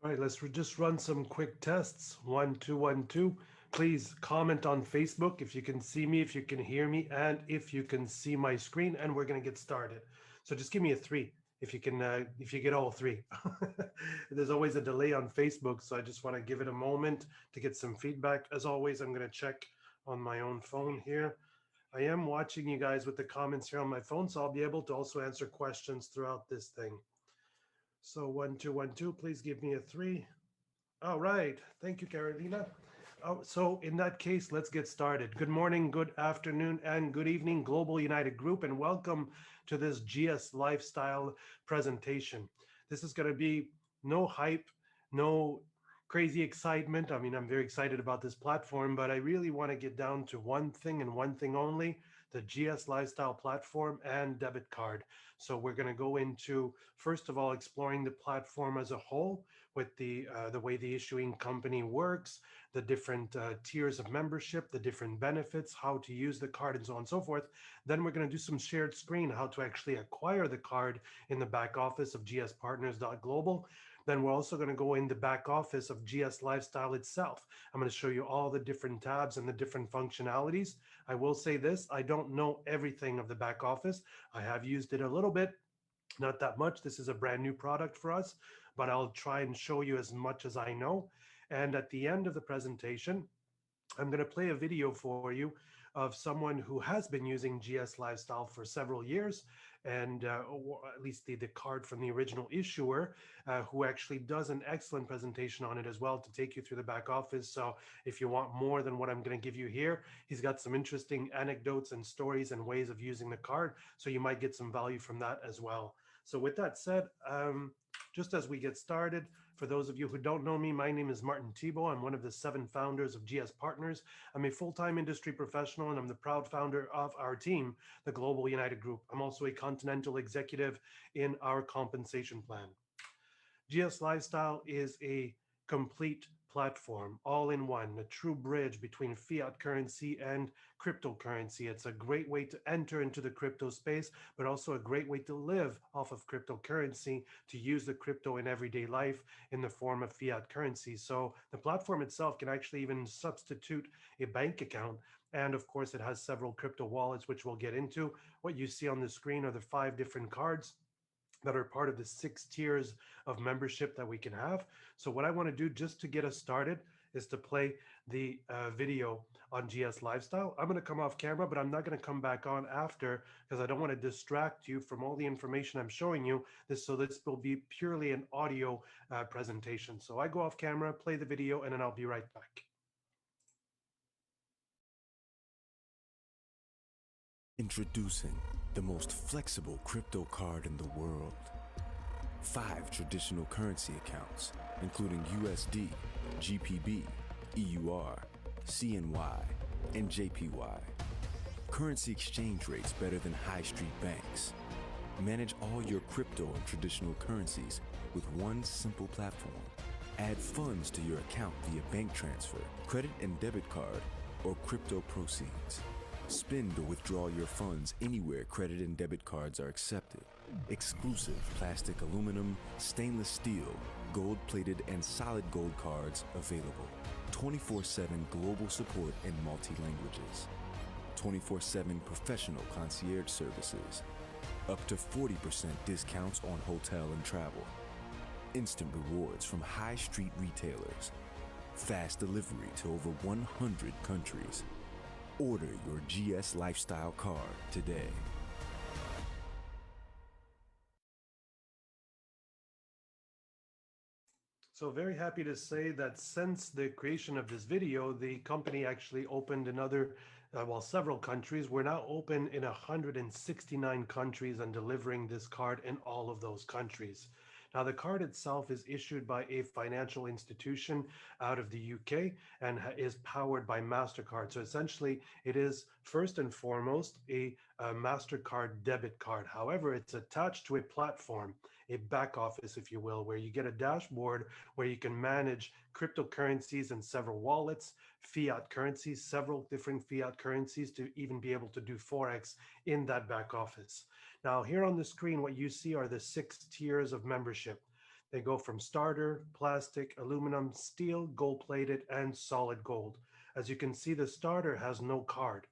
All right, let's just run some quick tests. 1 2 1 2. Please comment on Facebook if you can see me, if you can hear me, and if you can see my screen. And we're gonna get started. So just give me a 3 if you can, if you get all 3. There's always a delay on Facebook, so I just want to give it a moment to get some feedback. As always, I'm gonna check on my own phone here. I am watching you guys with the comments here on my phone, so I'll be able to also answer questions throughout this thing. So 1 2 1 2, please give me a 3. All right. Thank you, Carolina. So in that case, let's get started. Good morning, good afternoon, and good evening, Global United Group, and welcome to this GS Lifestyle presentation. This is going to be no hype, no crazy excitement. I mean, I'm very excited about this platform, but I really want to get down to one thing and one thing only, the GS Lifestyle platform and debit card. So we're going to go into, first of all, exploring the platform as a whole with the way the issuing company works, the different tiers of membership, the different benefits, how to use the card, and so on and so forth. Then we're going to do some shared screen, how to actually acquire the card in the back office of gspartners.global. Then we're also going to go in the back office of GS Lifestyle itself. I'm going to show you all the different tabs and the different functionalities. I will say this, I don't know everything of the back office. I have used it a little bit, not that much. This is a brand new product for us, but I'll try and show you as much as I know. And at the end of the presentation, I'm going to play a video for you of someone who has been using GS Lifestyle for several years, and or at least the card from the original issuer, who actually does an excellent presentation on it as well to take you through the back office. So if you want more than what I'm going to give you here, he's got some interesting anecdotes and stories and ways of using the card. So you might get some value from that as well. So with that said, just as we get started, for those of you who don't know me, my name is Martin Thibeault. I'm one of the 7 founders of GS Partners. I'm a full-time industry professional, and I'm the proud founder of our team, the Global United Group. I'm also a continental executive in our compensation plan. GS Lifestyle is a complete platform, all in one, a true bridge between fiat currency and cryptocurrency. It's a great way to enter into the crypto space, but also a great way to live off of cryptocurrency, to use the crypto in everyday life in the form of fiat currency. So the platform itself can actually even substitute a bank account. And of course, it has several crypto wallets, which we'll get into. What you see on the screen are the 5 different cards that are part of the 6 tiers of membership that we can have. So what I want to do just to get us started is to play the video on GS Lifestyle. I'm going to come off camera, but I'm not going to come back on after because I don't want to distract you from all the information I'm showing you. This will be purely an audio presentation. So I go off camera, play the video, and then I'll be right back. Introducing the most flexible crypto card in the world. 5 traditional currency accounts, including USD, GPB, EUR, CNY, and JPY. Currency exchange rates better than high street banks. Manage all your crypto and traditional currencies with one simple platform. Add funds to your account via bank transfer, credit and debit card, or crypto proceeds. Spend or withdraw your funds anywhere credit and debit cards are accepted. Exclusive plastic, aluminum, stainless steel, gold-plated, and solid gold cards available. 24/7 global support in multi-languages. 24/7 professional concierge services. Up to 40% discounts on hotel and travel. Instant rewards from high street retailers. Fast delivery to over 100 countries. Order your GS Lifestyle card today. So very happy to say that since the creation of this video, the company actually opened several countries. We're now open in 169 countries and delivering this card in all of those countries. Now, the card itself is issued by a financial institution out of the UK and is powered by MasterCard. So essentially, it is first and foremost a MasterCard debit card. However, it's attached to a platform, a back office, if you will, where you get a dashboard where you can manage cryptocurrencies and several wallets, fiat currencies, several different fiat currencies to even be able to do Forex in that back office. Now, here on the screen, what you see are the 6 tiers of membership. They go from starter, plastic, aluminum, steel, gold-plated, and solid gold. As you can see, the starter has no card.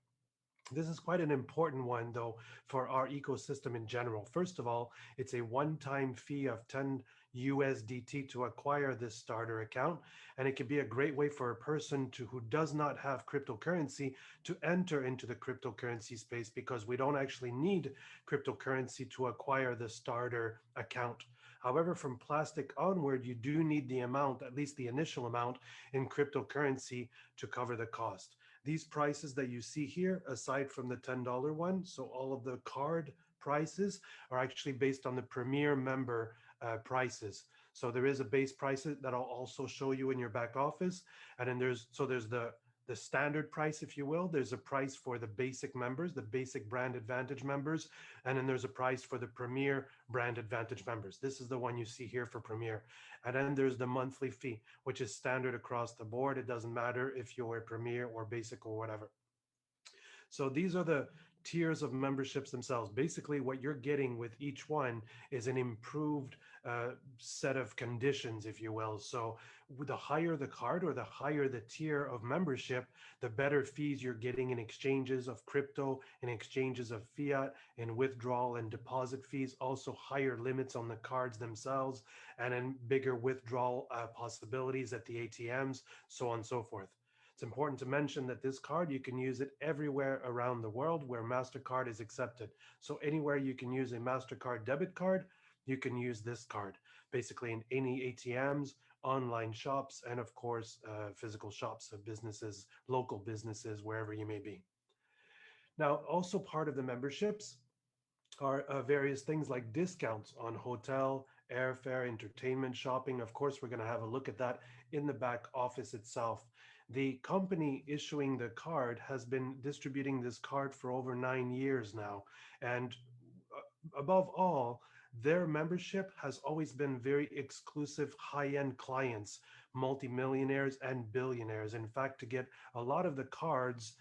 This is quite an important one, though, for our ecosystem in general. First of all, it's a one-time fee of 10 USDT to acquire this starter account, and it can be a great way for a person who does not have cryptocurrency to enter into the cryptocurrency space, because we don't actually need cryptocurrency to acquire the starter account. However, from plastic onward, you do need the amount, at least the initial amount, in cryptocurrency to cover the cost. These prices that you see here, aside from the $10 one, so all of the card prices are actually based on the premier member prices. So there is a base price that I'll also show you in your back office. And then there's the standard price, if you will. There's a price for the basic members, the basic brand advantage members, and then there's a price for the premier brand advantage members. This is the one you see here for premier. And then there's the monthly fee, which is standard across the board. It doesn't matter if you're a premier or basic or whatever. So these are the tiers of memberships themselves. Basically, what you're getting with each one is an improved set of conditions, if you will. So the higher the card or the higher the tier of membership, the better fees you're getting in exchanges of crypto, in exchanges of fiat, in withdrawal and deposit fees, also higher limits on the cards themselves, and then bigger withdrawal possibilities at the ATMs, so on and so forth. It's important to mention that this card, you can use it everywhere around the world where MasterCard is accepted. So anywhere you can use a MasterCard debit card, you can use this card, basically in any ATMs, online shops, and of course, physical shops of businesses, local businesses, wherever you may be. Now, also part of the memberships are various things like discounts on hotel, airfare, entertainment, shopping. Of course, we're going to have a look at that in the back office itself. The company issuing the card has been distributing this card for over 9 years now. And above all, their membership has always been very exclusive high-end clients. multimillionaires and billionaires. In fact, to get a lot of the cards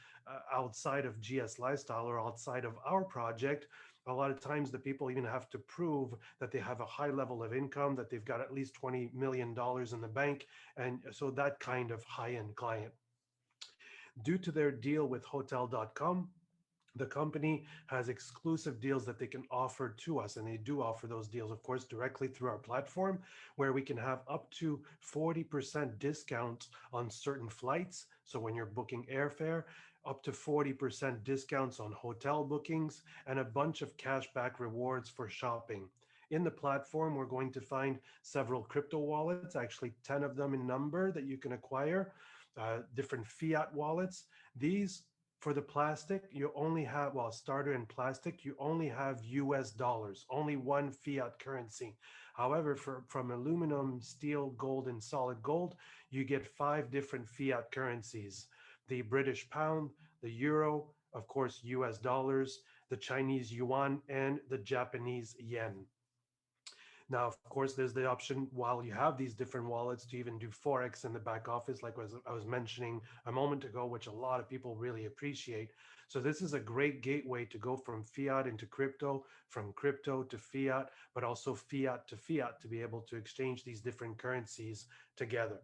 outside of GS Lifestyle or outside of our project, a lot of times the people even have to prove that they have a high level of income, that they've got at least $20 million in the bank. And so that kind of high end client. Due to their deal with Hotel.com, the company has exclusive deals that they can offer to us, and they do offer those deals, of course, directly through our platform, where we can have up to 40% discount on certain flights. So when you're booking airfare, up to 40% discounts on hotel bookings, and a bunch of cashback rewards for shopping. In the platform, we're going to find several crypto wallets, actually 10 of them in number, that you can acquire, different fiat wallets. These, for the plastic, you only have, well, starter in plastic, you only have US dollars, only one fiat currency. However, from aluminum, steel, gold, and solid gold, you get five different fiat currencies: the British pound, the euro, of course, US dollars, the Chinese yuan, and the Japanese yen. Now, of course, there's the option while you have these different wallets to even do Forex in the back office, like I was mentioning a moment ago, which a lot of people really appreciate. So, this is a great gateway to go from fiat into crypto, from crypto to fiat, but also fiat to be able to exchange these different currencies together.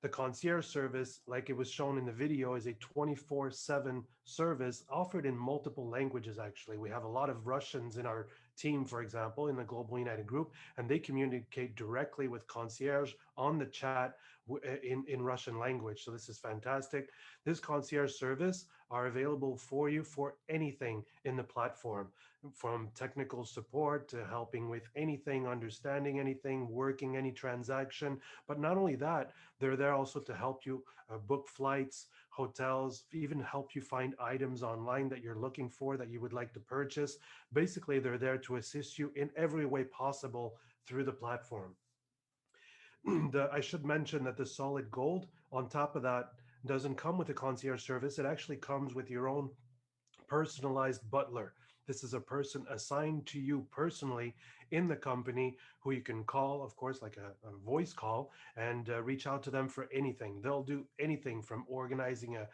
The concierge service, like it was shown in the video, is a 24/7 service offered in multiple languages. Actually, we have a lot of Russians in our team, for example, in the Global United Group, and they communicate directly with concierge on the chat in Russian language. So this is fantastic. This concierge service are available for you for anything in the platform, from technical support to helping with anything, understanding anything, working any transaction. But not only that, they're there also to help you book flights, hotels, even help you find items online that you're looking for that you would like to purchase. Basically, they're there to assist you in every way possible through the platform. I should mention that the solid gold, on top of that, doesn't come with a concierge service. It actually comes with your own personalized butler. This is a person assigned to you personally in the company who you can call, of course, like a voice call, and reach out to them for anything. They'll do anything from organizing a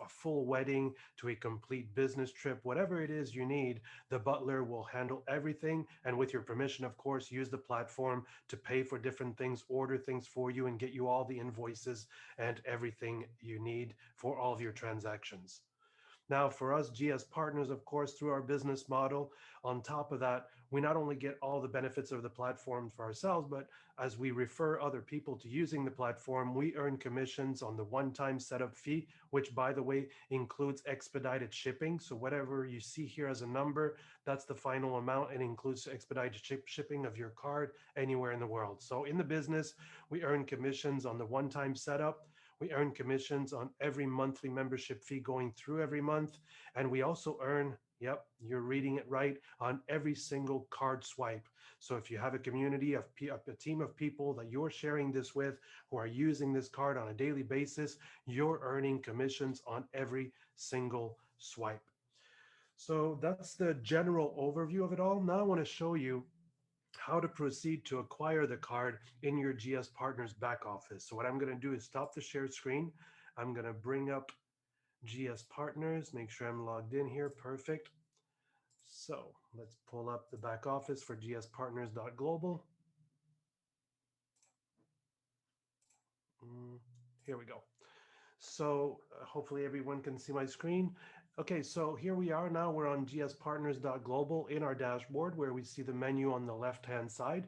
full wedding to a complete business trip, whatever it is you need. The butler will handle everything. And with your permission, of course, use the platform to pay for different things, order things for you, and get you all the invoices and everything you need for all of your transactions. Now, for us GS partners, of course, through our business model, on top of that, we not only get all the benefits of the platform for ourselves, but as we refer other people to using the platform, we earn commissions on the one-time setup fee, which, by the way, includes expedited shipping. So whatever you see here as a number, that's the final amount, and includes expedited shipping of your card anywhere in the world. So in the business, we earn commissions on the one-time setup. We earn commissions on every monthly membership fee going through every month. And we also earn, yep, you're reading it right, on every single card swipe. So if you have a community of a team of people that you're sharing this with who are using this card on a daily basis, you're earning commissions on every single swipe. So that's the general overview of it all. Now I want to show you how to proceed to acquire the card in your GS Partners back office. So what I'm going to do is stop the share screen. I'm going to bring up GS Partners, make sure I'm logged in here. Perfect. So let's pull up the back office for gspartners.global. Here we go. So hopefully everyone can see my screen. Okay, so here we are now. We're on gspartners.global in our dashboard, where we see the menu on the left-hand side.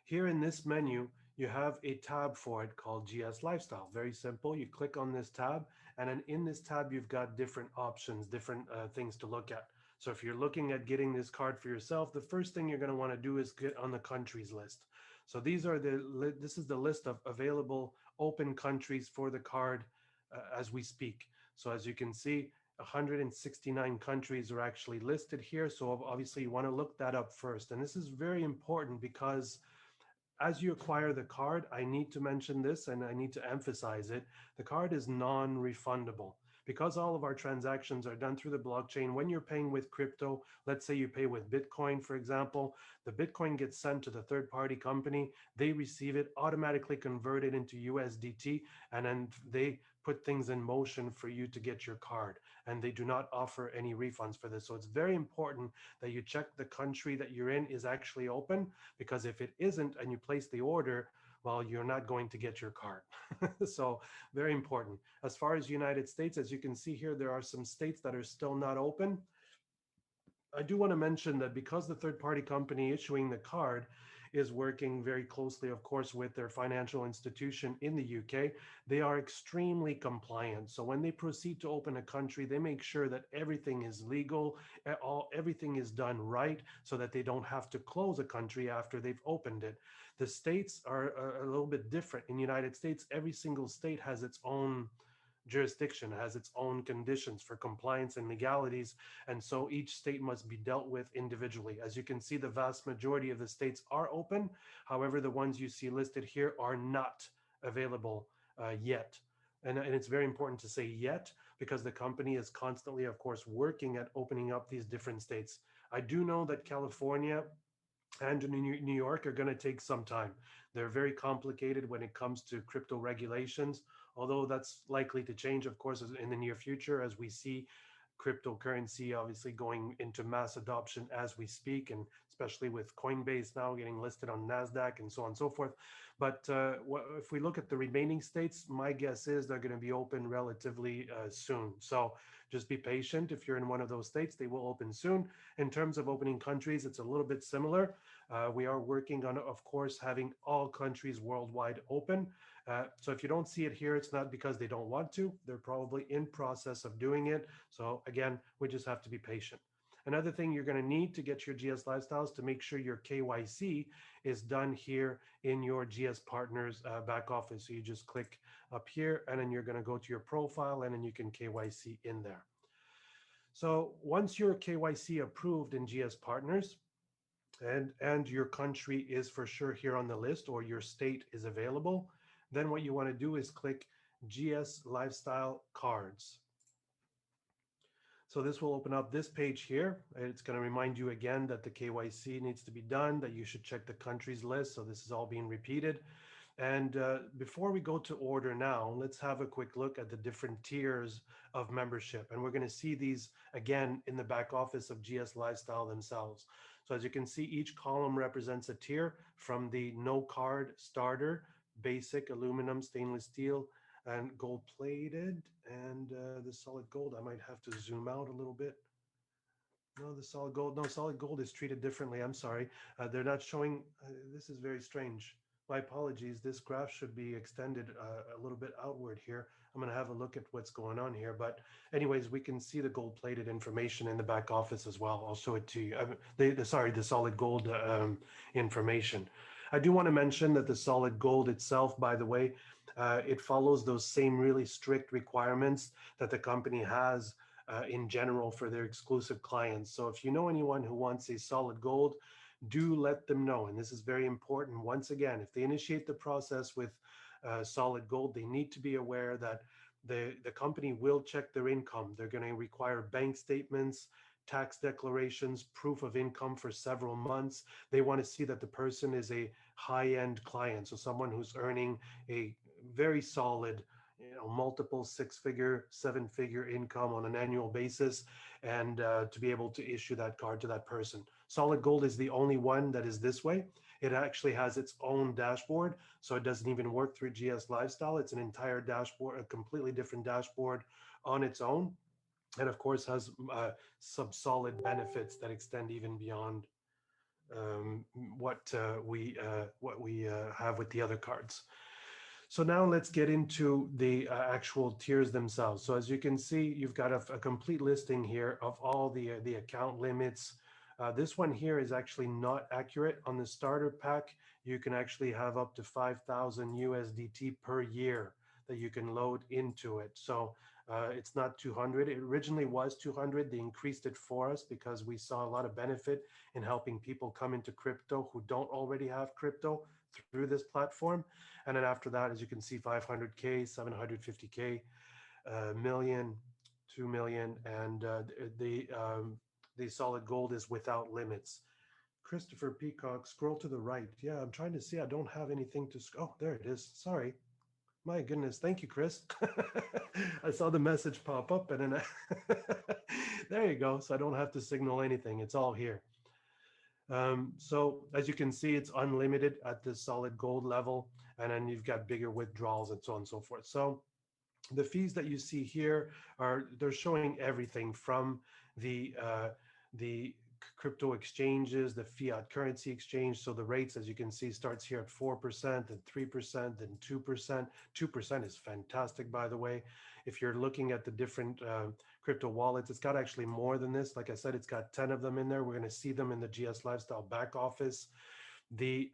Here in this menu, you have a tab for it called GS Lifestyle. Very simple. You click on this tab, and then in this tab, you've got different options, different things to look at. So if you're looking at getting this card for yourself, the first thing you're going to want to do is get on the countries list. So this is the list of available open countries for the card as we speak. So as you can see, 169 countries are actually listed here. So obviously you want to look that up first. And this is very important because as you acquire the card, I need to mention this and I need to emphasize it. The card is non-refundable. Because all of our transactions are done through the blockchain, when you're paying with crypto, let's say you pay with Bitcoin, for example, the Bitcoin gets sent to the third party company. They receive it, automatically convert it into USDT, and then they put things in motion for you to get your card. And they do not offer any refunds for this. So it's very important that you check the country that you're in is actually open, because if it isn't and you place the order, well, you're not going to get your card. So very important. As far as United States, as you can see here, there are some states that are still not open. I do want to mention that because the third party company issuing the card is working very closely, of course, with their financial institution in the UK, they are extremely compliant. So when they proceed to open a country, they make sure that everything is legal, everything is done right, so that they don't have to close a country after they've opened it. The states are a little bit different. In the United States, every single state has its own jurisdiction, has its own conditions for compliance and legalities, and so each state must be dealt with individually. As you can see, the vast majority of the states are open. However, the ones you see listed here are not available yet. And it's very important to say yet, because the company is constantly, of course, working at opening up these different states. I do know that California and New York are going to take some time. They're very complicated when it comes to crypto regulations, although that's likely to change, of course, in the near future, as we see cryptocurrency obviously going into mass adoption as we speak, and especially with Coinbase now getting listed on NASDAQ and so on and so forth. But if we look at the remaining states, my guess is they're going to be open relatively soon. So just be patient. If you're in one of those states, they will open soon. In terms of opening countries, it's a little bit similar. We are working on, of course, having all countries worldwide open. So if you don't see it here, it's not because they don't want to. They're probably in process of doing it. So again, we just have to be patient. Another thing you're going to need to get your GS Lifestyles to make sure your KYC is done here in your GS Partners back office. So you just click up here, and then you're going to go to your profile, and then you can KYC in there. So once your KYC approved in GS Partners, and your country is for sure here on the list, or your state is available, then what you want to do is click GS Lifestyle Cards. So this will open up this page here. It's going to remind you again that the KYC needs to be done, that you should check the countries list. So this is all being repeated. And before we go to order now, let's have a quick look at the different tiers of membership. And we're going to see these again in the back office of GS Lifestyle themselves. So as you can see, each column represents a tier, from the no card starter, basic, aluminum, stainless steel, and gold plated, and the solid gold. I might have to zoom out a little bit. No, the solid gold. No, solid gold is treated differently. I'm sorry. They're not showing. This is very strange. My apologies. This graph should be extended a little bit outward here. I'm going to have a look at what's going on here. But anyways, we can see the gold plated information in the back office as well. I'll show it to you. The solid gold information. I do want to mention that the solid gold itself, by the way, it follows those same really strict requirements that the company has in general for their exclusive clients. So if you know anyone who wants a solid gold, do let them know. And this is very important. Once again, if they initiate the process with solid gold, they need to be aware that the company will check their income. They're going to require bank statements, tax declarations, proof of income for several months. They want to see that the person is a high-end client, so someone who's earning a very solid, multiple six-figure, seven-figure income on an annual basis, and to be able to issue that card to that person. Solid Gold is the only one that is this way. It actually has its own dashboard, so it doesn't even work through GS Lifestyle. It's an entire dashboard, a completely different dashboard on its own, and of course has some solid benefits that extend even beyond um, what we have with the other cards. So now let's get into the actual tiers themselves. So as you can see, you've got a complete listing here of all the account limits. This one here is actually not accurate. On the starter pack, you can actually have up to 5,000 USDT per year that you can load into it. So it's not 200. It originally was 200. They increased it for us because we saw a lot of benefit in helping people come into crypto who don't already have crypto through this platform. And then after that, as you can see, 500K, 750K, million, 2 million, and the solid gold is without limits. Christopher Peacock, scroll to the right. Yeah, I'm trying to see. I don't have anything to. Oh, there it is. Sorry. My goodness. Thank you, Chris. I saw the message pop up, and then there you go. So I don't have to signal anything. It's all here. So as you can see, it's unlimited at the solid gold level, and then you've got bigger withdrawals and so on and so forth. So the fees that you see here are they're showing everything from the crypto exchanges, the fiat currency exchange. So the rates, as you can see, starts here at 4%, then 3%, then 2%. 2% is fantastic, by the way. If you're looking at the different crypto wallets, it's got actually more than this. Like I said, it's got 10 of them in there. We're going to see them in the GS Lifestyle back office. The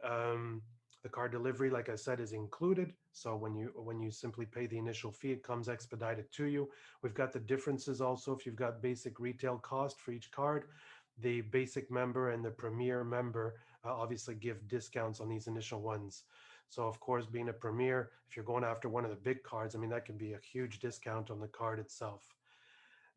card delivery, like I said, is included. So when you simply pay the initial fee, it comes expedited to you. We've got the differences also. If you've got basic retail cost for each card, the basic member and the premier member obviously give discounts on these initial ones. So of course, being a premier, if you're going after one of the big cards, I mean, that can be a huge discount on the card itself.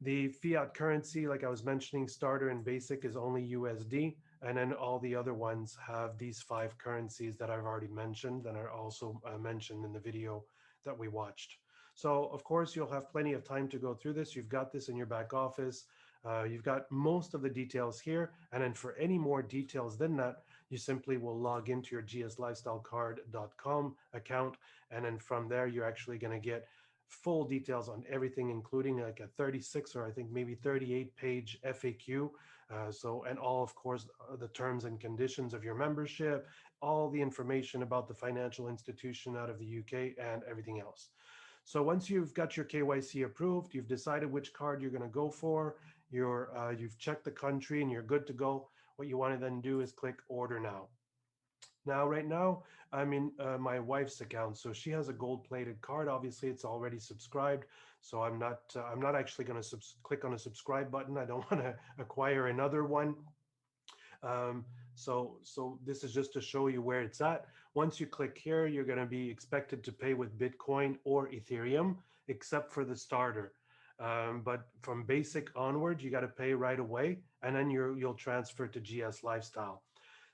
The fiat currency, like I was mentioning, starter and basic is only USD. And then all the other ones have these five currencies that I've already mentioned and are also mentioned in the video that we watched. So, of course, you'll have plenty of time to go through this. You've got this in your back office. You've got most of the details here. And then for any more details than that, you simply will log into your gslifestylecard.com account. And then from there, you're actually going to get full details on everything, including like a 36 or I think maybe 38 page FAQ. And all, of course, the terms and conditions of your membership, all the information about the financial institution out of the UK and everything else. So once you've got your KYC approved, you've decided which card you're going to go for, you've checked the country and you're good to go. What you want to then do is click order now. Now, right now, I'm in my wife's account, so she has a gold-plated card. Obviously, it's already subscribed, so I'm not actually going to click on a subscribe button. I don't want to acquire another one. So this is just to show you where it's at. Once you click here, you're going to be expected to pay with Bitcoin or Ethereum, except for the starter. But from basic onward, you got to pay right away, and then you'll transfer to GS Lifestyle.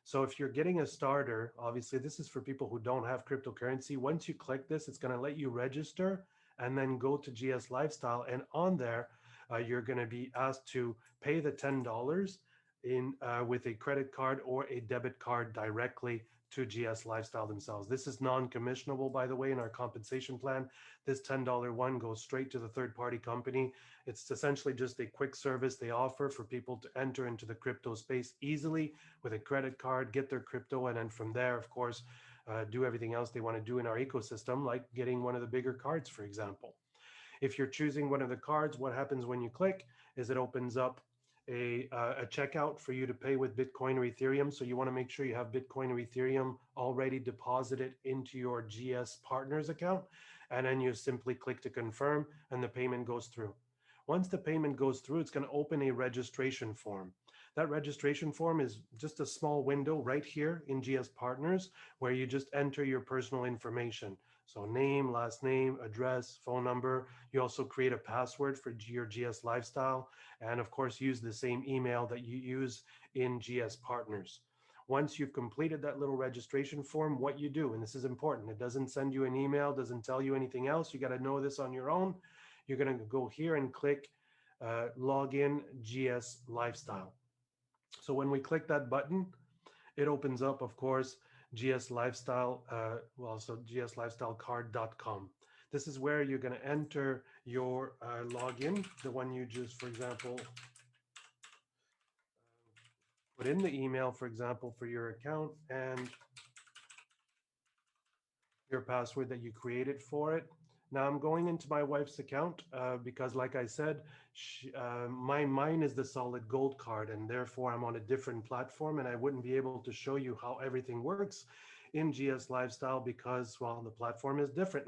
So if you're getting a starter, obviously this is for people who don't have cryptocurrency. Once you click this, it's going to let you register and then go to GS Lifestyle. And on there, you're going to be asked to pay the $10 with a credit card or a debit card directly to GS Lifestyle themselves. This is non-commissionable, by the way, in our compensation plan. This $10 one goes straight to the third-party company. It's essentially just a quick service they offer for people to enter into the crypto space easily with a credit card, get their crypto, and then from there, of course, do everything else they want to do in our ecosystem, like getting one of the bigger cards, for example. If you're choosing one of the cards, what happens when you click is it opens up a checkout for you to pay with Bitcoin or Ethereum. So you want to make sure you have Bitcoin or Ethereum already deposited into your GS Partners account. And then you simply click to confirm and the payment goes through. Once the payment goes through, it's going to open a registration form. That registration form is just a small window right here in GS Partners where you just enter your personal information. So name, last name, address, phone number. You also create a password for your GS Lifestyle, and of course use the same email that you use in GS Partners. Once you've completed that little registration form, what you do, and this is important, it doesn't send you an email, doesn't tell you anything else. You got to know this on your own. You're going to go here and click Login GS Lifestyle. So when we click that button, it opens up, of course, GS Lifestyle, so gslifestylecard.com. This is where you're going to enter your login, the one you just, for example, put in the email, for example, for your account and your password that you created for it. Now I'm going into my wife's account because, like I said, mine is the solid gold card, and therefore I'm on a different platform, and I wouldn't be able to show you how everything works in GS Lifestyle because, well, the platform is different.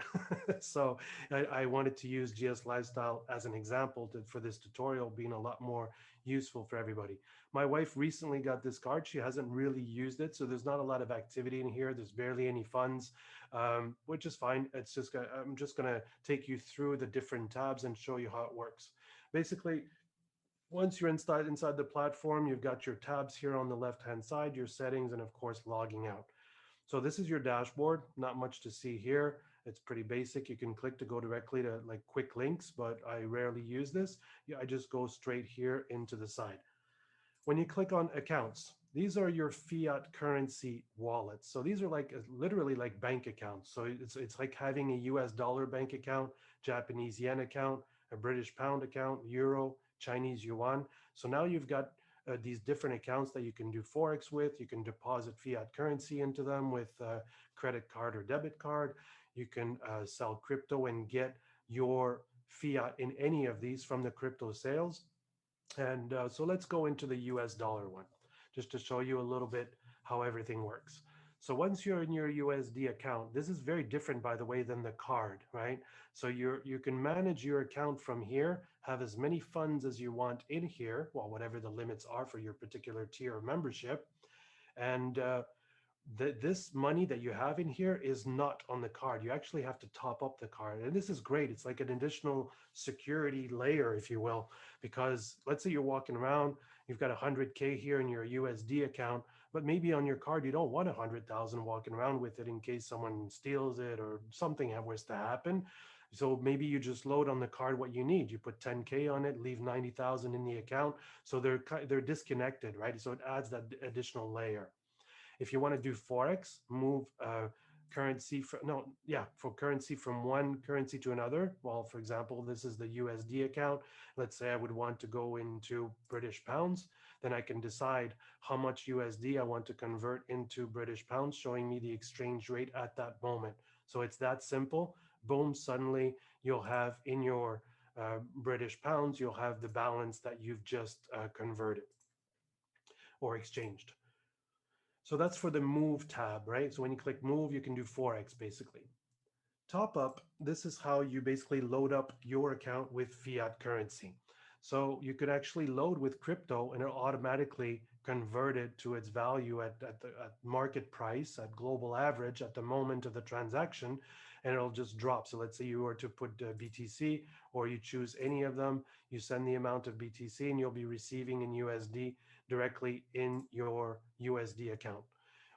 So I wanted to use GS Lifestyle as an example for this tutorial being a lot more useful for everybody. My wife recently got this card. She hasn't really used it, so there's not a lot of activity in here. There's barely any funds, which is fine. I'm just going to take you through the different tabs and show you how it works. Basically, once you're inside the platform, you've got your tabs here on the left hand side, your settings, and of course logging out. So this is your dashboard. Not much to see here. It's pretty basic. You can click to go directly to like quick links, but I rarely use this. Yeah, I just go straight here into the side. When you click on accounts, these are your fiat currency wallets. So these are like literally like bank accounts. So it's like having a US dollar bank account, Japanese yen account, a British pound account, euro, Chinese yuan. So now you've got these different accounts that you can do forex with. You can deposit fiat currency into them with a credit card or debit card. You can sell crypto and get your fiat in any of these from the crypto sales. And so let's go into the US dollar one, just to show you a little bit how everything works. So once you're in your USD account, this is very different, by the way, than the card, right? So you can manage your account from here, have as many funds as you want in here, well, whatever the limits are for your particular tier of membership. And this money that you have in here is not on the card. You actually have to top up the card. And this is great. It's like an additional security layer, if you will, because let's say you're walking around, you've got 100K here in your USD account, but maybe on your card, you don't want 100,000 walking around with it in case someone steals it or something was to happen. So maybe you just load on the card what you need. You put 10K on it, leave 90,000 in the account. So they're disconnected, right? So it adds that additional layer. If you want to do forex, move currency from for currency from one currency to another. Well, for example, this is the USD account. Let's say I would want to go into British pounds. Then I can decide how much USD I want to convert into British pounds, showing me the exchange rate at that moment. So it's that simple. Boom, suddenly you'll have in your British pounds, you'll have the balance that you've just converted or exchanged. So that's for the move tab, right? So when you click move, you can do forex basically. Top up, this is how you basically load up your account with fiat currency. So you could actually load with crypto and it'll automatically convert it to its value at market price, at global average at the moment of the transaction, and it'll just drop. So let's say you were to put BTC or you choose any of them, you send the amount of BTC and you'll be receiving in USD directly in your USD account.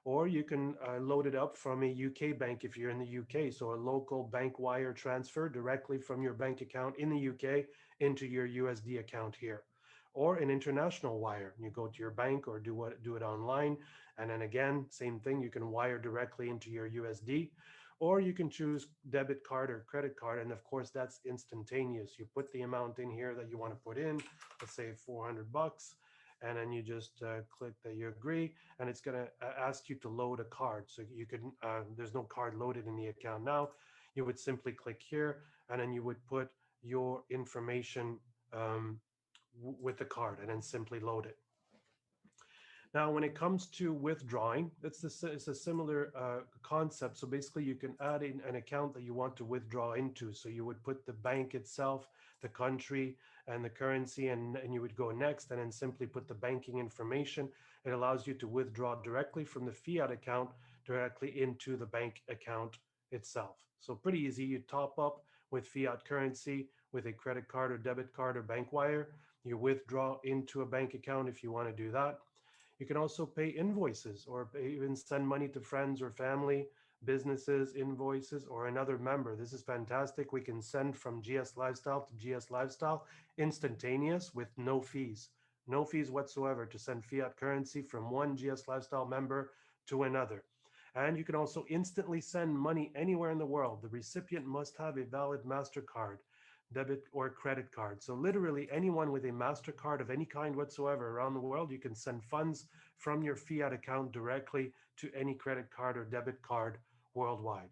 Or you can load it up from a UK bank if you're in the UK. So a local bank wire transfer directly from your bank account in the UK into your USD account here. Or an international wire. You go to your bank or do it online. And then again, same thing, you can wire directly into your USD. Or you can choose debit card or credit card. And of course, that's instantaneous. You put the amount in here that you want to put in, let's say $400, and then you just click that you agree, and it's going to ask you to load a card. So you can, there's no card loaded in the account now. You would simply click here, and then you would put your information with the card, and then simply load it. Now, when it comes to withdrawing, it's a similar concept. So basically, you can add in an account that you want to withdraw into. So you would put the bank itself, the country, and the currency, and you would go next, and then simply put the banking information. It allows you to withdraw directly from the fiat account directly into the bank account itself. So pretty easy. You top up with fiat currency with a credit card or debit card or bank wire. You withdraw into a bank account if you want to do that. You can also pay invoices or even send money to friends or family, businesses, invoices, or another member. This is fantastic. We can send from GS Lifestyle to GS Lifestyle instantaneous with no fees. No fees whatsoever to send fiat currency from one GS Lifestyle member to another. And you can also instantly send money anywhere in the world. The recipient must have a valid MasterCard, debit or credit card. So literally anyone with a MasterCard of any kind whatsoever around the world, you can send funds from your fiat account directly to any credit card or debit card worldwide.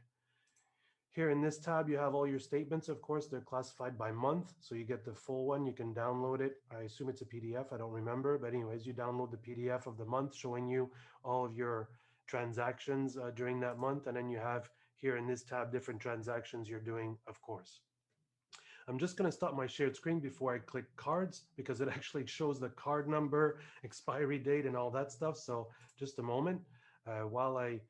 Here in this tab, you have all your statements. Of course, they're classified by month. So you get the full one. You can download it. I assume it's a PDF. I don't remember. But anyways, you download the PDF of the month showing you all of your transactions during that month. And then you have here in this tab, different transactions you're doing, of course. I'm just going to stop my shared screen before I click cards because it actually shows the card number, expiry date, and all that stuff. So just a moment while I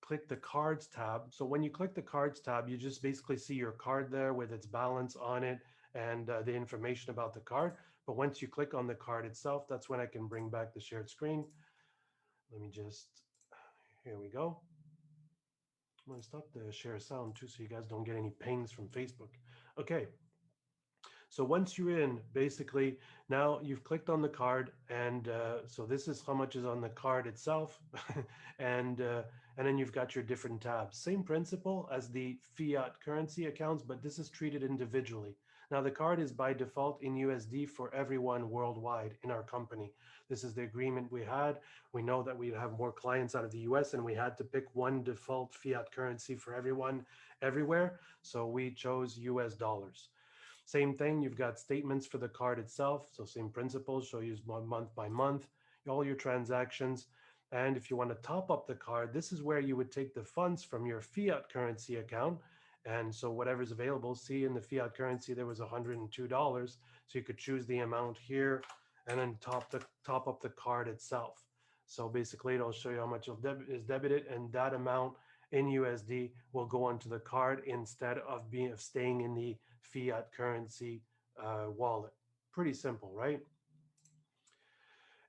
click the cards tab. So when you click the cards tab, you just basically see your card there with its balance on it and the information about the card. But once you click on the card itself, that's when I can bring back the shared screen. Let me just, here we go. I'm going to stop the share sound too so you guys don't get any pings from Facebook. Okay, so once you're in, basically, now you've clicked on the card, and so this is how much is on the card itself, and uh, and then you've got your different tabs. Same principle as the fiat currency accounts, but this is treated individually. Now the card is by default in USD for everyone worldwide in our company. This is the agreement we had. We know that we'd have more clients out of the US, and we had to pick one default fiat currency for everyone everywhere. So we chose US dollars. Same thing, you've got statements for the card itself. So same principles, show you month by month, all your transactions. And if you want to top up the card, this is where you would take the funds from your fiat currency account. And so whatever's available, see in the fiat currency, there was $102. So you could choose the amount here and then top up the card itself. So basically it'll show you how much is debited, and that amount in USD will go onto the card instead of staying in the fiat currency wallet. Pretty simple, right?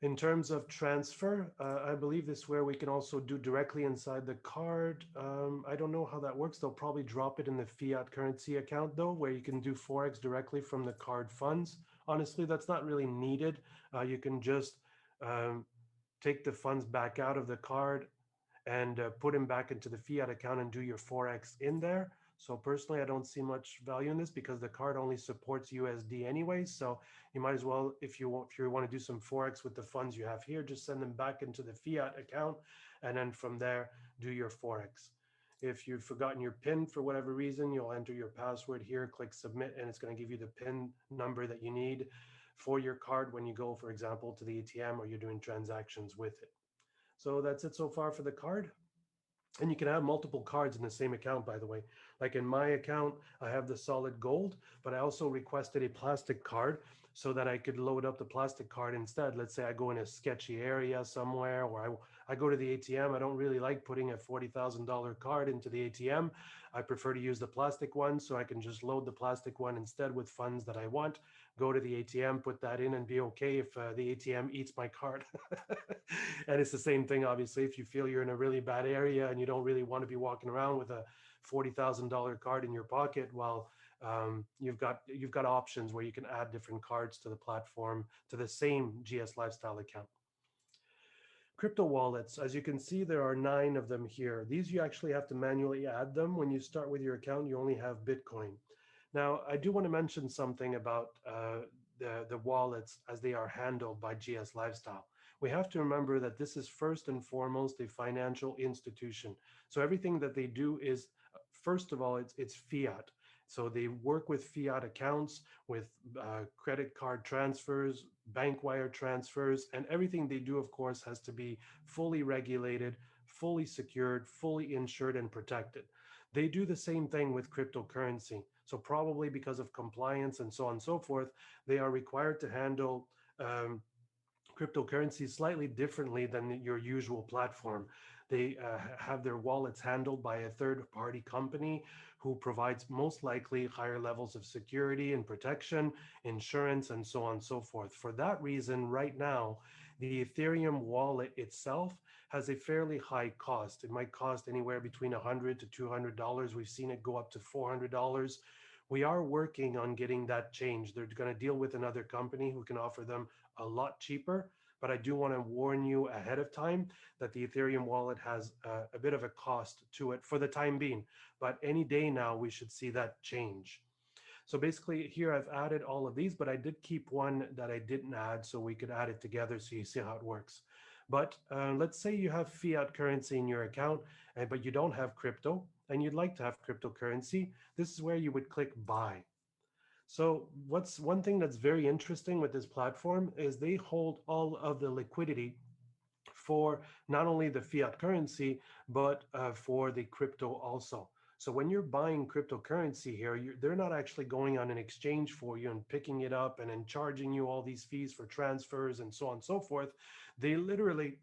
In terms of transfer, I believe this is where we can also do directly inside the card. I don't know how that works. They'll probably drop it in the fiat currency account though, where you can do Forex directly from the card funds. Honestly, that's not really needed. You can just um, take the funds back out of the card and put them back into the fiat account and do your Forex in there. So personally, I don't see much value in this because the card only supports USD anyway. So you might as well, if you want to do some Forex with the funds you have here, just send them back into the fiat account, and then from there, do your Forex. If you've forgotten your PIN for whatever reason, you'll enter your password here, click submit, and it's going to give you the PIN number that you need for your card when you go, for example, to the ATM or you're doing transactions with it. So that's it so far for the card. And you can have multiple cards in the same account, by the way. Like in my account, I have the solid gold, but I also requested a plastic card so that I could load up the plastic card instead. Let's say I go in a sketchy area somewhere, or I go to the ATM. I don't really like putting a $40,000 card into the ATM. I prefer to use the plastic one, so I can just load the plastic one instead with funds that I want, go to the ATM, put that in, and be okay if the ATM eats my card. And it's the same thing, obviously, if you feel you're in a really bad area and you don't really want to be walking around with a $40,000 card in your pocket. Well, you've got options where you can add different cards to the platform to the same GS Lifestyle account. Crypto wallets, as you can see, there are 9 of them here. These you actually have to manually add them. When you start with your account, you only have Bitcoin. Now, I do want to mention something about the wallets as they are handled by GS Lifestyle. We have to remember that this is first and foremost a financial institution. So everything that they do is, first of all, it's fiat. So they work with fiat accounts, with credit card transfers, bank wire transfers, and everything they do, of course, has to be fully regulated, fully secured, fully insured, and protected. They do the same thing with cryptocurrency. So probably because of compliance and so on and so forth, they are required to handle cryptocurrency slightly differently than your usual platform. They have their wallets handled by a third party company who provides most likely higher levels of security and protection, insurance, and so on and so forth. For that reason, right now, the Ethereum wallet itself has a fairly high cost. It might cost anywhere between $100 to $200. We've seen it go up to $400. We are working on getting that changed. They're going to deal with another company who can offer them a lot cheaper, but I do want to warn you ahead of time that the Ethereum wallet has a bit of a cost to it for the time being, but any day now we should see that change. So basically here I've added all of these, but I did keep one that I didn't add so we could add it together so you see how it works. But let's say you have fiat currency in your account, but you don't have crypto and you'd like to have cryptocurrency. This is where you would click buy. So what's one thing that's very interesting with this platform is they hold all of the liquidity for not only the fiat currency, but for the crypto also. So when you're buying cryptocurrency here, they're not actually going on an exchange for you and picking it up and then charging you all these fees for transfers and so on and so forth. They literally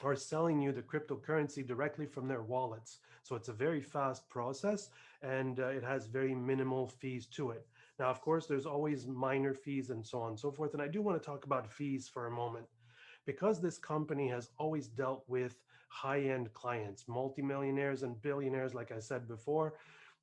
are selling you the cryptocurrency directly from their wallets. So it's a very fast process, and it has very minimal fees to it. Now, of course, there's always minor fees and so on and so forth. And I do want to talk about fees for a moment because this company has always dealt with high-end clients, multimillionaires and billionaires, like I said before.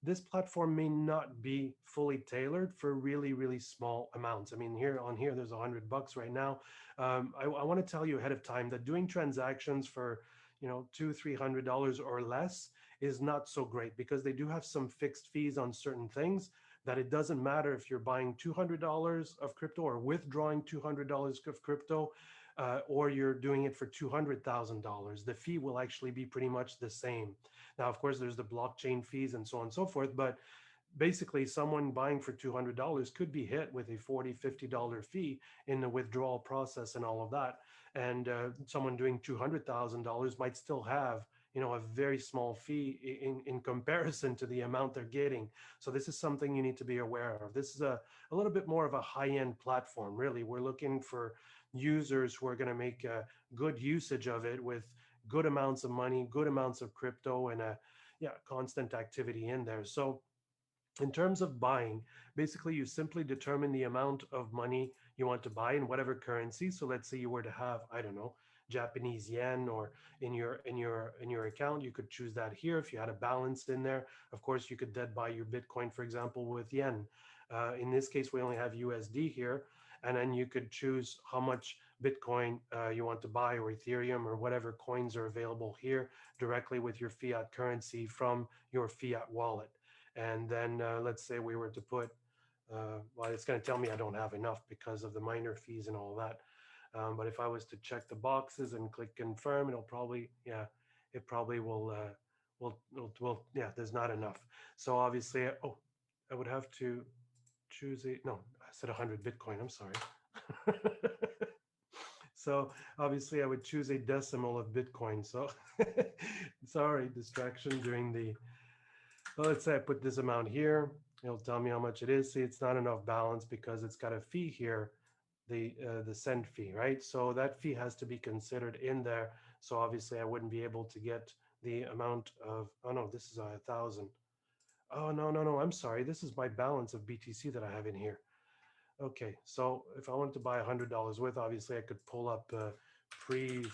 This platform may not be fully tailored for really, really small amounts. I mean, here, there's $100 right now. I want to tell you ahead of time that doing transactions for, $200, $300 or less is not so great because they do have some fixed fees on certain things that it doesn't matter if you're buying $200 of crypto or withdrawing $200 of crypto, or you're doing it for $200,000. The fee will actually be pretty much the same. Now, of course, there's the blockchain fees and so on and so forth, but basically someone buying for $200 could be hit with a $40, $50 fee in the withdrawal process and all of that. And someone doing $200,000 might still have a very small fee in comparison to the amount they're getting. So this is something you need to be aware of. This is a little bit more of a high-end platform. Really, we're looking for users who are going to make good usage of it with good amounts of money, good amounts of crypto, and constant activity in there. So in terms of buying, basically you simply determine the amount of money you want to buy in whatever currency. So let's say you were to have, I don't know, Japanese yen, or in your account, you could choose that here. If you had a balance in there, of course, you could then buy your Bitcoin, for example, with yen. In this case, we only have USD here, and then you could choose how much Bitcoin you want to buy, or Ethereum, or whatever coins are available here directly with your fiat currency from your fiat wallet. And then let's say we were to put, well, it's going to tell me I don't have enough because of the minor fees and all that. But if I was to check the boxes and click confirm, it'll probably, it probably yeah, there's not enough. So obviously, I would have to choose no, I said 100 Bitcoin, I'm sorry. So obviously I would choose a decimal of Bitcoin. So sorry, distraction during the, well, let's say I put this amount here. It'll tell me how much it is. See, it's not enough balance because it's got a fee here, the send fee, right? So that fee has to be considered in there. So obviously I wouldn't be able to get the amount of, oh no, this is 1,000. Oh, no, I'm sorry. This is my balance of BTC that I have in here. Okay, so if I wanted to buy $100 worth, obviously I could pull up prev.com,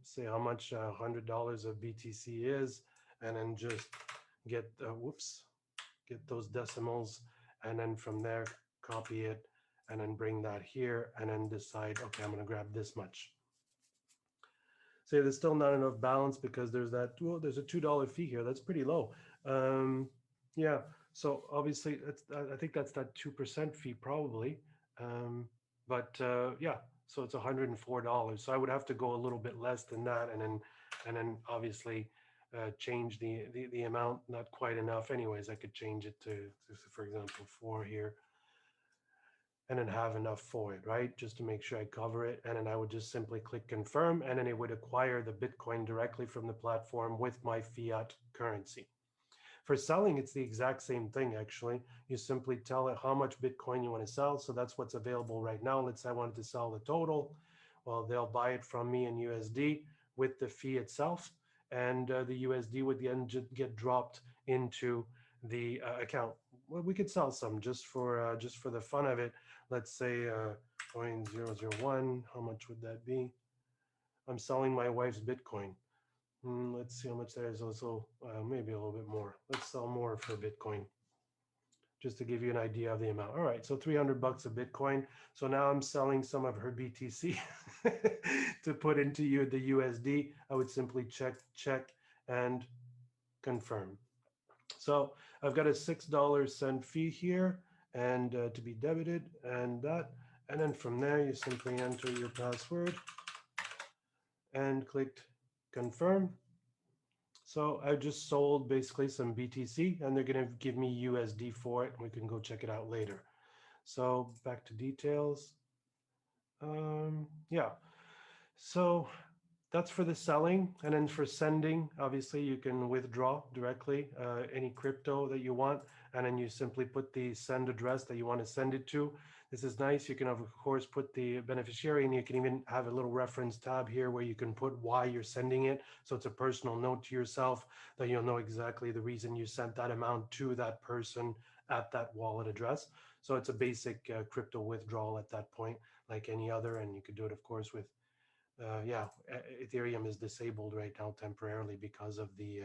say how much $100 of BTC is, and then just get, get those decimals, and then from there, copy it, and then bring that here, and then decide, okay, I'm going to grab this much. Say there's still not enough balance because there's that, well, there's a $2 fee here. That's pretty low. Yeah, so obviously I think that's that 2% fee probably. But yeah, so it's $104. So I would have to go a little bit less than that, and then obviously change the amount. Not quite enough. Anyways, I could change it to, for example, 4 here, and then have enough for it, right? Just to make sure I cover it. And then I would just simply click confirm, and then it would acquire the Bitcoin directly from the platform with my fiat currency. For selling, it's the exact same thing, actually. You simply tell it how much Bitcoin you want to sell. So that's what's available right now. Let's say I wanted to sell the total. Well, they'll buy it from me in USD with the fee itself. And the USD would then get dropped into the account. Well, we could sell some just for the fun of it. Let's say 0.001. How much would that be? I'm selling my wife's Bitcoin. Let's see how much that is. Also, maybe a little bit more. Let's sell more for Bitcoin, just to give you an idea of the amount. All right, so $300 of Bitcoin. So now I'm selling some of her BTC to put into the USD. I would simply check, and confirm. So I've got a $6 send fee here, and to be debited, and that. And then from there, you simply enter your password and clicked confirm. So I just sold basically some BTC, and they're going to give me USD for it. We can go check it out later. So back to details. Yeah. So that's for the selling. And then for sending, obviously you can withdraw directly any crypto that you want, and then you simply put the send address that you want to send it to. This is nice. You can, of course, put the beneficiary, and you can even have a little reference tab here where you can put why you're sending it. So it's a personal note to yourself that you'll know exactly the reason you sent that amount to that person at that wallet address. So it's a basic crypto withdrawal at that point, like any other. And you could do it, of course, with Ethereum is disabled right now temporarily because of the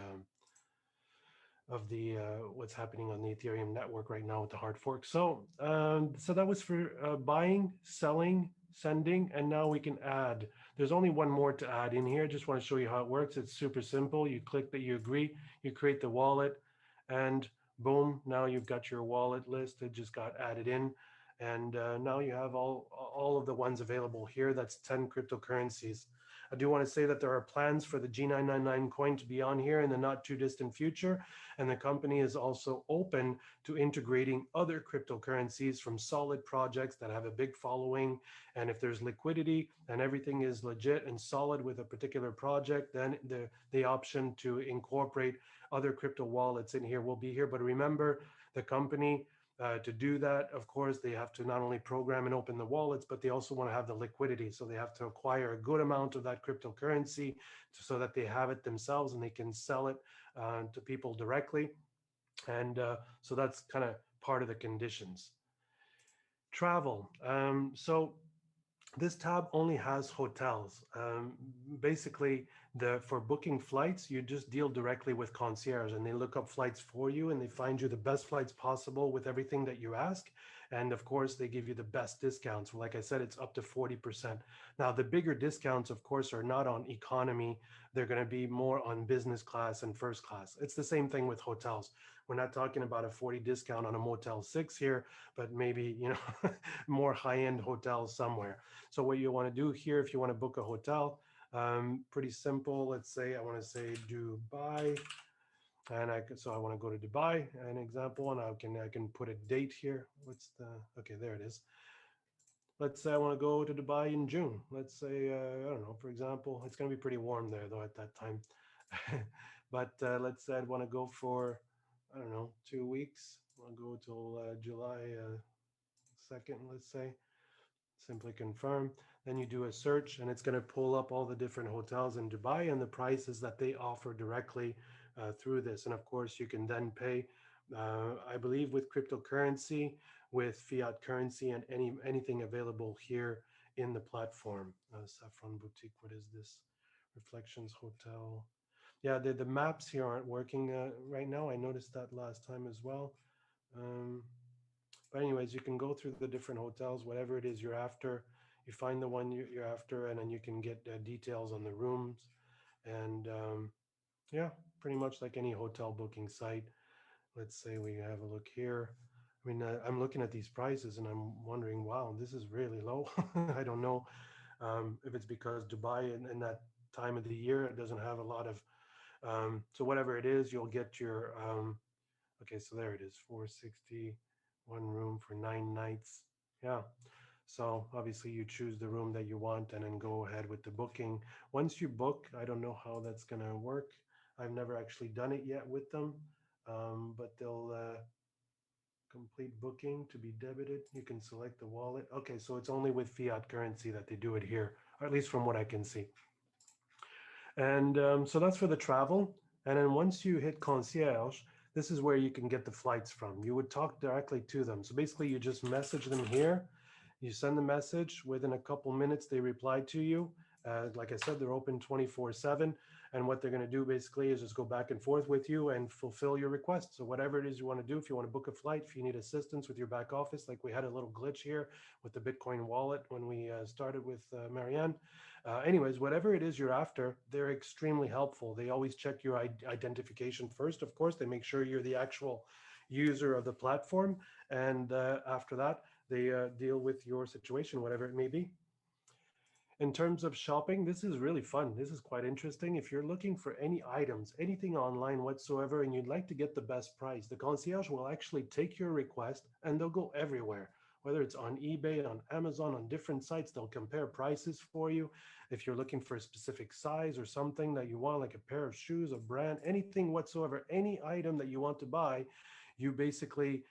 what's happening on the Ethereum network right now with the hard fork. So that was for buying, selling, sending, and now we can add. There's only one more to add in here. Just want to show you how it works. It's super simple. You click that you agree, you create the wallet, and boom, now you've got your wallet list. It just got added in. And now you have all of the ones available here. That's 10 cryptocurrencies. I do want to say that there are plans for the G999 coin to be on here in the not too distant future. And the company is also open to integrating other cryptocurrencies from solid projects that have a big following. And if there's liquidity and everything is legit and solid with a particular project, then the option to incorporate other crypto wallets in here will be here. But remember, the company to do that, of course, they have to not only program and open the wallets, but they also want to have the liquidity. So they have to acquire a good amount of that cryptocurrency so that they have it themselves and they can sell it to people directly. And so that's kind of part of the conditions. Travel. So this tab only has hotels. Basically, for booking flights, you just deal directly with concierge, and they look up flights for you, and they find you the best flights possible with everything that you ask. And of course, they give you the best discounts. Like I said, it's up to 40%. Now, the bigger discounts, of course, are not on economy. They're going to be more on business class and first class. It's the same thing with hotels. We're not talking about a 40 discount on a Motel 6 here, but maybe, more high-end hotels somewhere. So what you want to do here, if you want to book a hotel, pretty simple. Let's say I want to say Dubai, and so I want to go to Dubai, an example, and I can put a date here. Okay, there it is. Let's say I want to go to Dubai in June. Let's say I don't know, for example, it's going to be pretty warm there though at that time. But let's say I want to go for, I don't know, 2 weeks. I'll go till July 2nd, let's say. Simply confirm. Then you do a search and it's going to pull up all the different hotels in Dubai and the prices that they offer directly through this. And of course, you can then pay, I believe, with cryptocurrency, with fiat currency, and anything available here in the platform. Saffron Boutique, what is this? Reflections Hotel. Yeah, the maps here aren't working right now. I noticed that last time as well. Um, but anyways, you can go through the different hotels, whatever it is you're after. You find the one you're after, and then you can get details on the rooms. And yeah, pretty much like any hotel booking site. Let's say we have a look here. I mean, I'm looking at these prices and I'm wondering, wow, this is really low. I don't know if it's because Dubai in that time of the year, it doesn't have a lot of. So whatever it is, you'll get your okay, so there it is, 460, one room for 9 nights. Yeah. So obviously you choose the room that you want and then go ahead with the booking. Once you book, I don't know how that's going to work. I've never actually done it yet with them, but they'll complete booking to be debited. You can select the wallet. Okay, so it's only with fiat currency that they do it here, or at least from what I can see. And so that's for the travel. And then once you hit concierge, this is where you can get the flights from. You would talk directly to them. So basically, you just message them here. You send the message. Within a couple minutes, they reply to you. Like I said, they're open 24/7. And what they're going to do basically is just go back and forth with you and fulfill your request. So whatever it is you want to do, if you want to book a flight, if you need assistance with your back office, like we had a little glitch here with the Bitcoin wallet when we started with Marianne. Anyways, whatever it is you're after, they're extremely helpful. They always check your identification first. Of course, they make sure you're the actual user of the platform. And after that, they deal with your situation, whatever it may be. In terms of shopping, this is really fun. This is quite interesting. If you're looking for any items, anything online whatsoever, and you'd like to get the best price, the concierge will actually take your request and they'll go everywhere. Whether it's on eBay, on Amazon, on different sites, they'll compare prices for you. If you're looking for a specific size or something that you want, like a pair of shoes, a brand, anything whatsoever, any item that you want to buy, you basically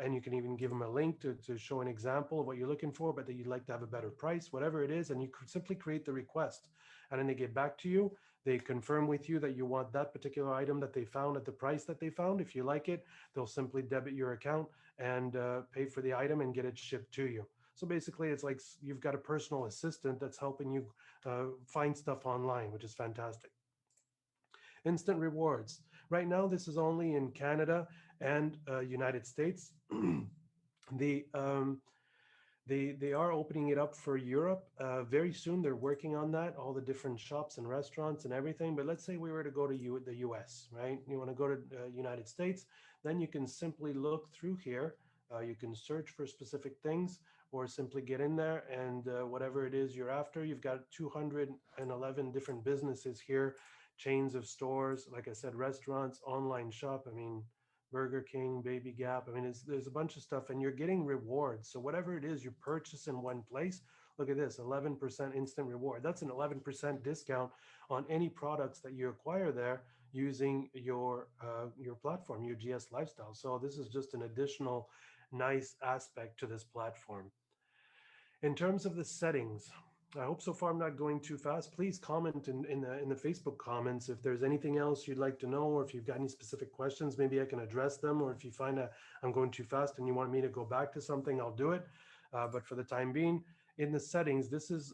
and you can even give them a link to show an example of what you're looking for, but that you'd like to have a better price, whatever it is, and you could simply create the request. And then they get back to you. They confirm with you that you want that particular item that they found at the price that they found. If you like it, they'll simply debit your account and pay for the item and get it shipped to you. So basically, it's like you've got a personal assistant that's helping you find stuff online, which is fantastic. Instant rewards. Right now, this is only in Canada and United States. the they are opening it up for Europe very soon. They're working on that, all the different shops and restaurants and everything. But let's say we were to go to the US, right? You want to go to United States, then you can simply look through here. You can search for specific things or simply get in there and whatever it is you're after. You've got 211 different businesses here, chains of stores, like I said, restaurants, online shop. I mean, Burger King, Baby Gap. I mean, there's a bunch of stuff, and you're getting rewards. So whatever it is you purchase in one place, look at this, 11% instant reward. That's an 11% discount on any products that you acquire there using your platform, your GS Lifestyle. So this is just an additional nice aspect to this platform. In terms of the settings, I hope so far I'm not going too fast. Please comment in the Facebook comments if there's anything else you'd like to know, or if you've got any specific questions, maybe I can address them. Or if you find that I'm going too fast and you want me to go back to something, I'll do it. But for the time being, in the settings, this is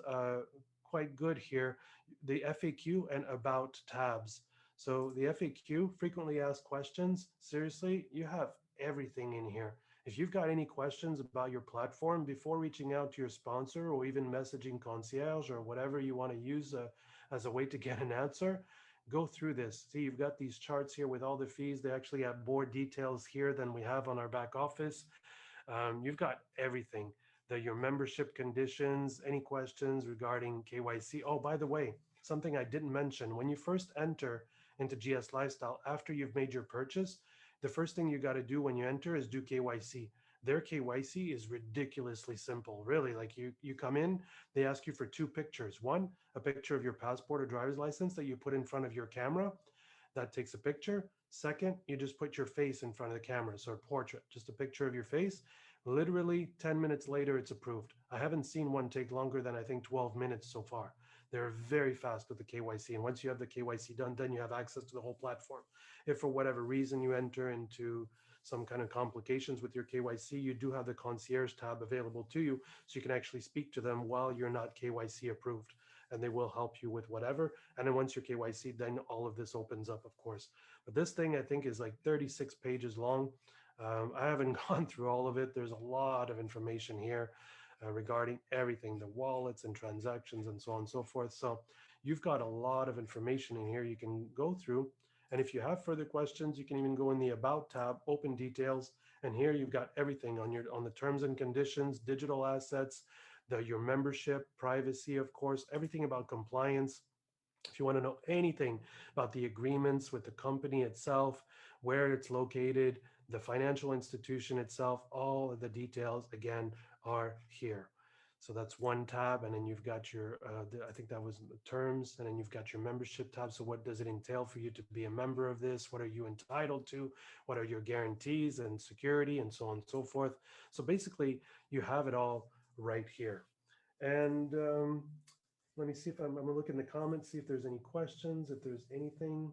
quite good here. The FAQ and about tabs. So the FAQ, frequently asked questions. Seriously, you have everything in here. If you've got any questions about your platform before reaching out to your sponsor or even messaging concierge or whatever you want to use as a way to get an answer, go through this. See, you've got these charts here with all the fees. They actually have more details here than we have on our back office. You've got everything. Your membership conditions, any questions regarding KYC. Oh, by the way, something I didn't mention. When you first enter into GS Lifestyle, after you've made your purchase, the first thing you got to do when you enter is do KYC. Their KYC is ridiculously simple. Really, like you come in, they ask you for two pictures. One, a picture of your passport or driver's license that you put in front of your camera. That takes a picture. Second, you just put your face in front of the camera. So a portrait, just a picture of your face. Literally 10 minutes later, it's approved. I haven't seen one take longer than I think 12 minutes so far. They're very fast with the KYC. And once you have the KYC done, then you have access to the whole platform. If for whatever reason you enter into some kind of complications with your KYC, you do have the concierge tab available to you. So you can actually speak to them while you're not KYC approved, and they will help you with whatever. And then once you're KYC, then all of this opens up, of course. But this thing, I think, is like 36 pages long. I haven't gone through all of it. There's a lot of information here regarding everything, the wallets and transactions and so on and so forth. So you've got a lot of information in here you can go through. And if you have further questions, you can even go in the About tab, open details, and here you've got everything on the terms and conditions, digital assets, your membership, privacy, of course, everything about compliance. If you want to know anything about the agreements with the company itself, where it's located, the financial institution itself, all of the details, again, are here. So that's one tab, and then you've got your, I think that was the terms, and then you've got your membership tab. So what does it entail for you to be a member of this? What are you entitled to? What are your guarantees and security and so on and so forth? So basically, you have it all right here. And let me see if I'm gonna look in the comments, see if there's any questions, if there's anything.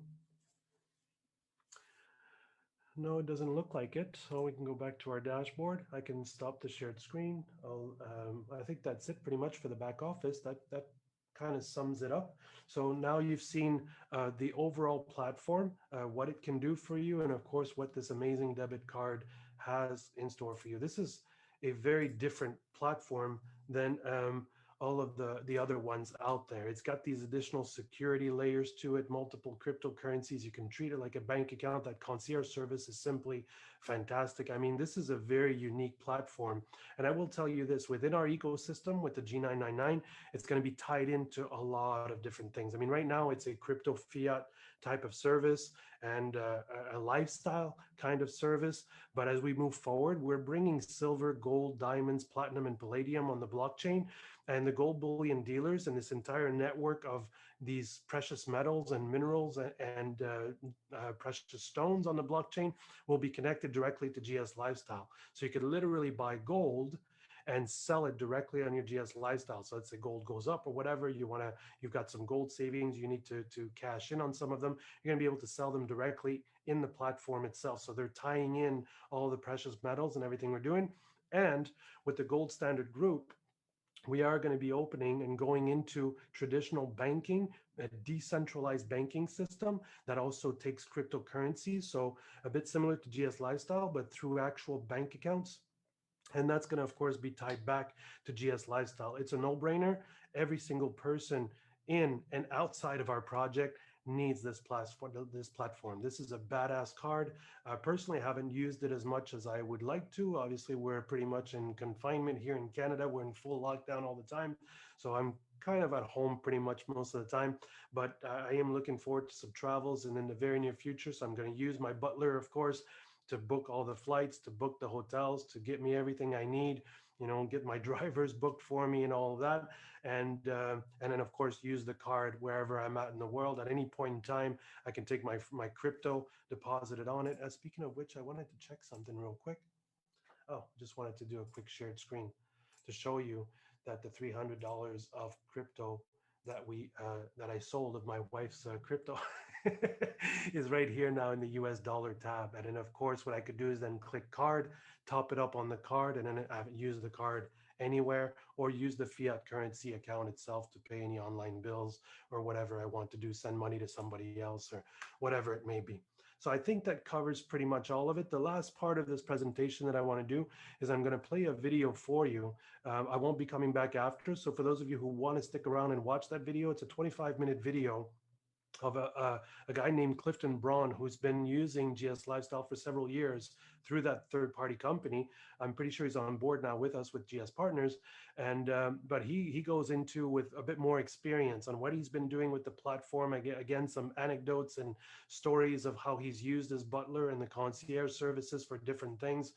No, it doesn't look like it. So we can go back to our dashboard. I can stop the shared screen. I think that's it pretty much for the back office. That kind of sums it up. So now you've seen the overall platform, what it can do for you, and of course, what this amazing debit card has in store for you. This is a very different platform than all of the other ones out there. It's got these additional security layers to it, multiple cryptocurrencies. You can treat it like a bank account. That concierge service is simply fantastic. I mean, this is a very unique platform. And I will tell you this, within our ecosystem with the G999, it's going to be tied into a lot of different things. I mean, right now it's a crypto fiat type of service and a lifestyle kind of service. But as we move forward, we're bringing silver, gold, diamonds, platinum, and palladium on the blockchain. And the gold bullion dealers and this entire network of these precious metals and minerals and precious stones on the blockchain will be connected directly to GS Lifestyle. So you could literally buy gold and sell it directly on your GS Lifestyle. So let's say gold goes up or whatever, you've got some gold savings, you need to cash in on some of them. You're going to be able to sell them directly in the platform itself. So they're tying in all the precious metals and everything we're doing. And with the Gold Standard Group, we are going to be opening and going into traditional banking, a decentralized banking system that also takes cryptocurrencies. So a bit similar to GS Lifestyle, but through actual bank accounts. And that's going to, of course, be tied back to GS Lifestyle. It's a no-brainer. Every single person in and outside of our project needs this platform. This is a badass card. Personally, I haven't used it as much as I would like to. Obviously, we're pretty much in confinement here in Canada. We're in full lockdown all the time. So I'm kind of at home pretty much most of the time. But I am looking forward to some travels and in the very near future. So I'm going to use my butler, of course, to book all the flights, to book the hotels, to get me everything I need, get my drivers booked for me and all of that. And then of course use the card wherever I'm at in the world. At any point in time, I can take my crypto, deposit it on it. Speaking of which, I wanted to check something real quick. Oh, just wanted to do a quick shared screen to show you that the $300 of crypto that I sold of my wife's crypto is right here now in the US dollar tab. And then of course, what I could do is then click card, top it up on the card, and then use the card anywhere, or use the fiat currency account itself to pay any online bills or whatever I want to do, send money to somebody else or whatever it may be. So I think that covers pretty much all of it. The last part of this presentation that I want to do is I'm going to play a video for you. I won't be coming back after. So for those of you who want to stick around and watch that video, it's a 25-minute video of a guy named Clifton Braun, who's been using GS Lifestyle for several years through that third-party company. I'm pretty sure he's on board now with us with GS Partners. And but he goes into with a bit more experience on what he's been doing with the platform. Again, some anecdotes and stories of how he's used his butler and the concierge services for different things.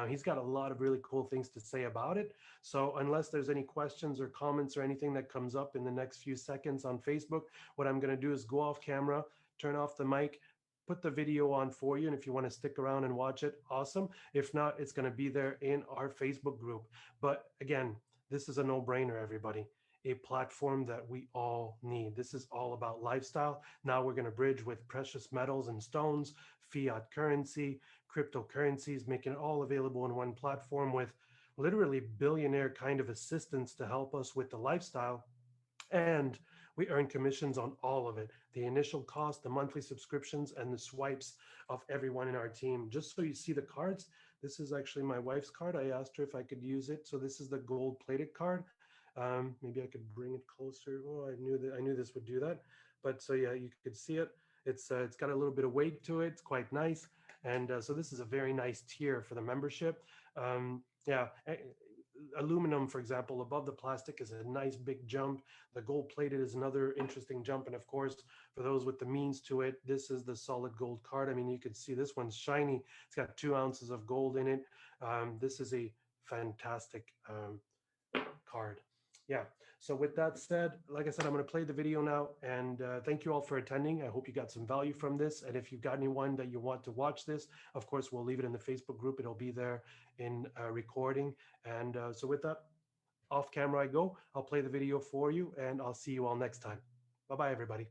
He's got a lot of really cool things to say about it. So unless there's any questions or comments or anything that comes up in the next few seconds on Facebook, what I'm going to do is go off camera, turn off the mic, put the video on for you. And if you want to stick around and watch it, awesome. If not, it's going to be there in our Facebook group. But again, this is a no-brainer, everybody. A platform that we all need. This is all about lifestyle. Now we're going to bridge with precious metals and stones, fiat currency, cryptocurrencies, making it all available in one platform with literally billionaire kind of assistance to help us with the lifestyle. And we earn commissions on all of it. The initial cost, the monthly subscriptions, and the swipes of everyone in our team. Just so you see the cards, this is actually my wife's card. I asked her if I could use it. So this is the gold plated card. Maybe I could bring it closer. Oh, I knew this would do that. But so yeah, you could see it. It's got a little bit of weight to it. It's quite nice. And so this is a very nice tier for the membership. Yeah, aluminum, for example, above the plastic is a nice big jump. The gold plated is another interesting jump. And of course, for those with the means to it, this is the solid gold card. I mean, you could see this one's shiny. It's got 2 ounces of gold in it. This is a fantastic card. Yeah. So with that said, like I said, I'm going to play the video now, and thank you all for attending. I hope you got some value from this. And if you've got anyone that you want to watch this, of course, we'll leave it in the Facebook group. It'll be there in recording. And so with that, off camera I go. I'll play the video for you, and I'll see you all next time. Bye-bye, everybody.